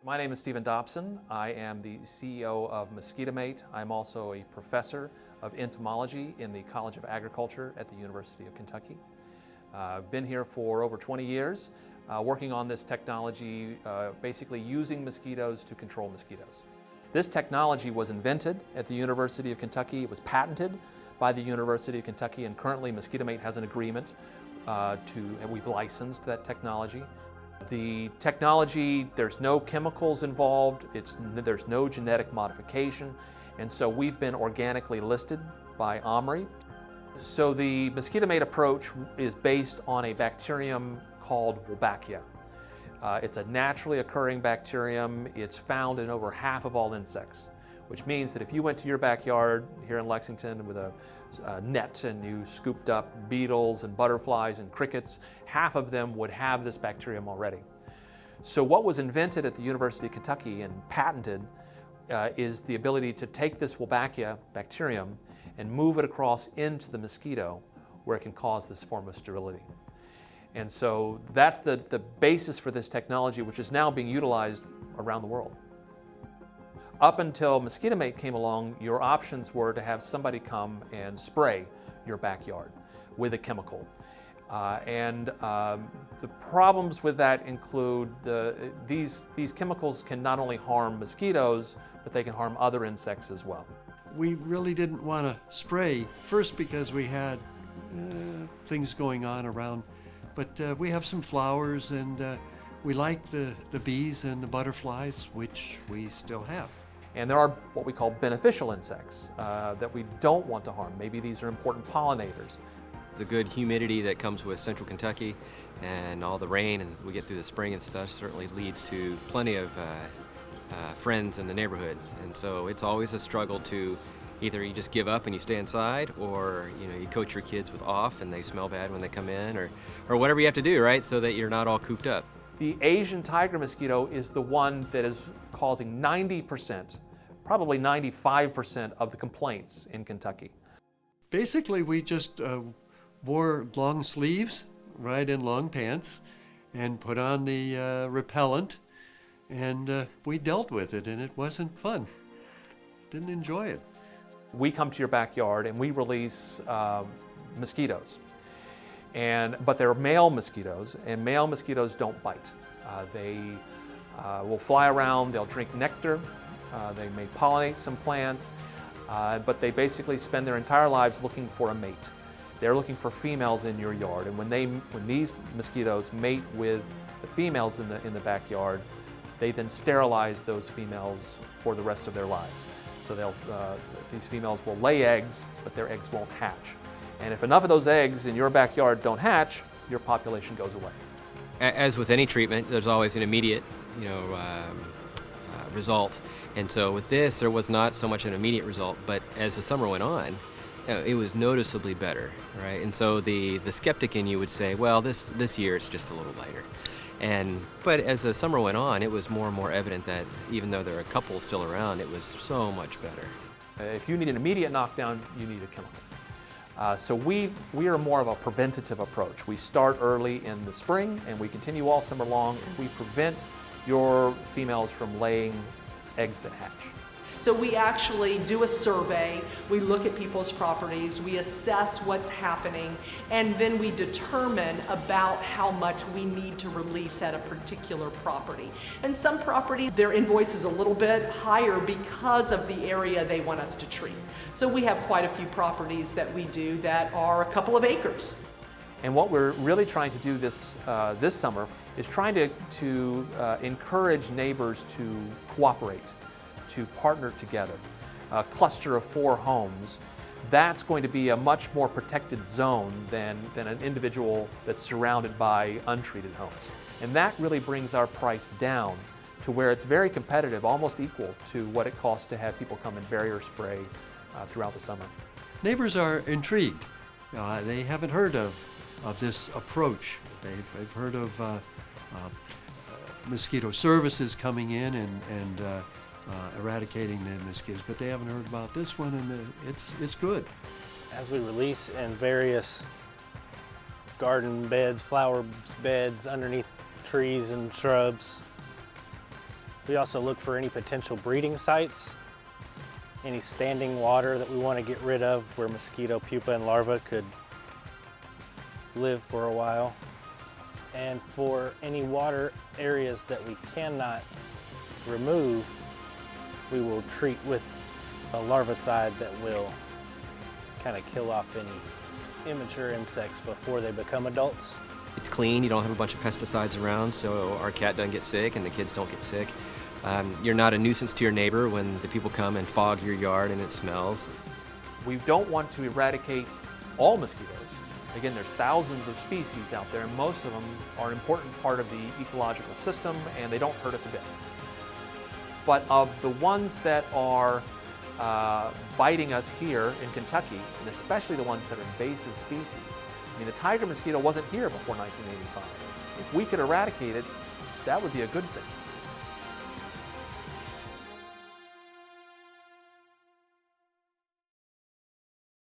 My name is Stephen Dobson. I am the CEO of mosquitomate. I'm also a professor of entomology in the College of Agriculture at the University of Kentucky. I've been here for over 20 years, working on this technology, basically using mosquitoes to control mosquitoes. This technology was invented at the University of Kentucky. It was patented by the University of Kentucky, and currently mosquitomate has an agreement and we've licensed that technology. The technology, there's no chemicals involved, there's no genetic modification, and so we've been organically listed by OMRI. So the mosquitomate approach is based on a bacterium called Wolbachia. It's a naturally occurring bacterium. It's found in over half of all insects, which means that if you went to your backyard here in Lexington with a net and you scooped up beetles and butterflies and crickets, half of them would have this bacterium already. So what was invented at the University of Kentucky and patented is the ability to take this Wolbachia bacterium and move it across into the mosquito where it can cause this form of sterility. And so that's the basis for this technology, which is now being utilized around the world. Up until mosquitomate came along, your options were to have somebody come and spray your backyard with a chemical. The problems with that include these chemicals can not only harm mosquitoes, but they can harm other insects as well. We really didn't want to spray, first because we had things going on around, but we have some flowers and we like the bees and the butterflies, which we still have. And there are what we call beneficial insects that we don't want to harm. Maybe these are important pollinators. The good humidity that comes with central Kentucky and all the rain and we get through the spring and stuff certainly leads to plenty of friends in the neighborhood. And so it's always a struggle to either you just give up and you stay inside, or you coach your kids with off and they smell bad when they come in, or whatever you have to do, right, so that you're not all cooped up. The Asian tiger mosquito is the one that is causing 90%, probably 95% of the complaints in Kentucky. Basically, we just wore long sleeves, right, and long pants, and put on the repellent, and we dealt with it, and it wasn't fun. Didn't enjoy it. We come to your backyard and we release mosquitoes. But they're male mosquitoes, and male mosquitoes don't bite. They will fly around, they'll drink nectar, they may pollinate some plants, but they basically spend their entire lives looking for a mate. They're looking for females in your yard, and when these mosquitoes mate with the females in the backyard, they then sterilize those females for the rest of their lives. So these females will lay eggs, but their eggs won't hatch. And if enough of those eggs in your backyard don't hatch, your population goes away. As with any treatment, there's always an immediate, result. And so with this, there was not so much an immediate result, but as the summer went on, it was noticeably better, right? And so the skeptic in you would say, well, this year it's just a little lighter. But as the summer went on, it was more and more evident that even though there are a couple still around, it was so much better. If you need an immediate knockdown, you need a chemical. So we are more of a preventative approach. We start early in the spring and we continue all summer long. We prevent your females from laying eggs that hatch. So we actually do a survey, we look at people's properties, we assess what's happening, and then we determine about how much we need to release at a particular property. And some property, their invoice is a little bit higher because of the area they want us to treat. So we have quite a few properties that we do that are a couple of acres. And what we're really trying to do this summer is trying to encourage neighbors to cooperate, to partner together. A cluster of 4 homes, that's going to be a much more protected zone than an individual that's surrounded by untreated homes. And that really brings our price down to where it's very competitive, almost equal to what it costs to have people come and barrier spray throughout the summer. Neighbors are intrigued. They haven't heard of this approach. They've heard of mosquito services coming in and eradicating the mosquitoes, but they haven't heard about this one, and it's good. As we release in various garden beds, flower beds, underneath trees and shrubs, We also look for any potential breeding sites, any standing water that we want to get rid of where mosquito pupa and larvae could live for a while. And for any water areas that we cannot remove, we will treat with a larvicide that will kind of kill off any immature insects before they become adults. It's clean, you don't have a bunch of pesticides around, so our cat doesn't get sick and the kids don't get sick. You're not a nuisance to your neighbor when the people come and fog your yard and it smells. We don't want to eradicate all mosquitoes. Again, there's thousands of species out there, and most of them are an important part of the ecological system, and they don't hurt us a bit. But of the ones that are biting us here in Kentucky, and especially the ones that are invasive species, I mean, the tiger mosquito wasn't here before 1985. If we could eradicate it, that would be a good thing.